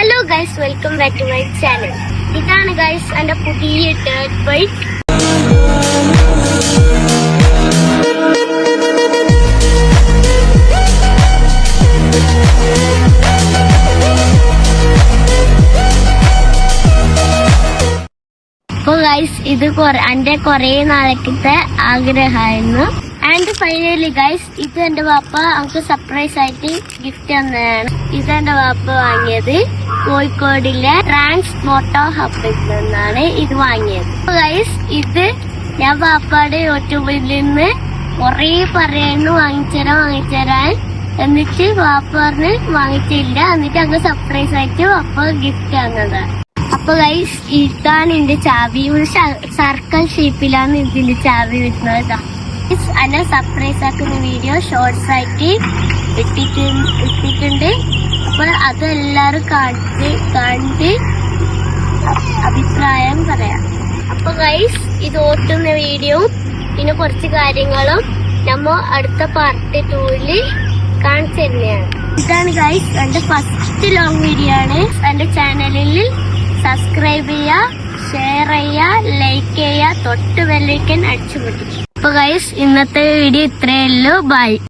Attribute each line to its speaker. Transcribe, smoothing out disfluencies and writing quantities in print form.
Speaker 1: Hello guys, welcome back to my channel. ഇതാണ് guys എന്റെ പുതിയ ഡേർട്ട് ബൈക്ക്. അപ്പൊ ഗൈസ് ഇത് എന്റെ കൊറേ നാളത്തെ ആഗ്രഹമായിരുന്നു. ആൻഡ് ഫൈനലി ഗൈസ് ഇത് എന്റെ വാപ്പ നമുക്ക് സർപ്രൈസ് ആയിട്ട് ഗിഫ്റ്റ് തന്നതാണ്. ഇതെന്റെ വാപ്പ വാങ്ങിയത് കോഴിക്കോടിലെ ട്രാൻസ് മോട്ടോ ഹബിൽ നിന്നാണ് ഇത് വാങ്ങിയത്. ഗൈസ് ഇത് ഞാൻ വാപ്പയുടെ യൂട്യൂബിൽ നിന്ന് കൊറേ പറയുന്നു വാങ്ങിച്ചരാൻ. എന്നിട്ട് വാപ്പ പറഞ്ഞ് വാങ്ങിച്ചില്ല. എന്നിട്ട് അങ്ങ് സർപ്രൈസ് ആയിട്ട് വാപ്പ ഗിഫ്റ്റ് തന്നതാണ്. അപ്പൊ ഗൈസ് ഇതാണ് എന്റെ ചാവി. ഒരു സർക്കിൾ ഷേപ്പിലാണ് ഇതിന്റെ ചാവി വരുന്നത്. അല്ല സർപ്രൈസ് ആക്കുന്ന വീഡിയോ ഷോർട്സ് ആയിട്ട് ഇട്ടിട്ടുണ്ട്. അപ്പൊ അതെല്ലാരും കണ്ട് അഭിപ്രായം പറയാം. അപ്പൊ ഗൈസ് ഇത് ഓട്ടുന്ന വീഡിയോ പിന്നെ കുറച്ച് കാര്യങ്ങളും നമ്മ അടുത്ത പാർട്ട് 2 കാണിച്ചു തന്നെയാണ്. ഇതാണ് ഗൈസ് എന്റെ ഫസ്റ്റ് ലോങ് വീഡിയോ ആണ്. എന്റെ ചാനലിൽ സബ്സ്ക്രൈബ് ചെയ്യുക, ഷെയർ ചെയ്യുക, ലൈക്ക് ചെയ്യുക, തൊട്ട് ബെല്ലൈക്കൻ അടിച്ചു പൊട്ടിക്കും. അപ്പൊ ഗൈസ് ഇന്നത്തെ വീഡിയോ ഇത്രയേ ഉള്ളൂ. ബൈ.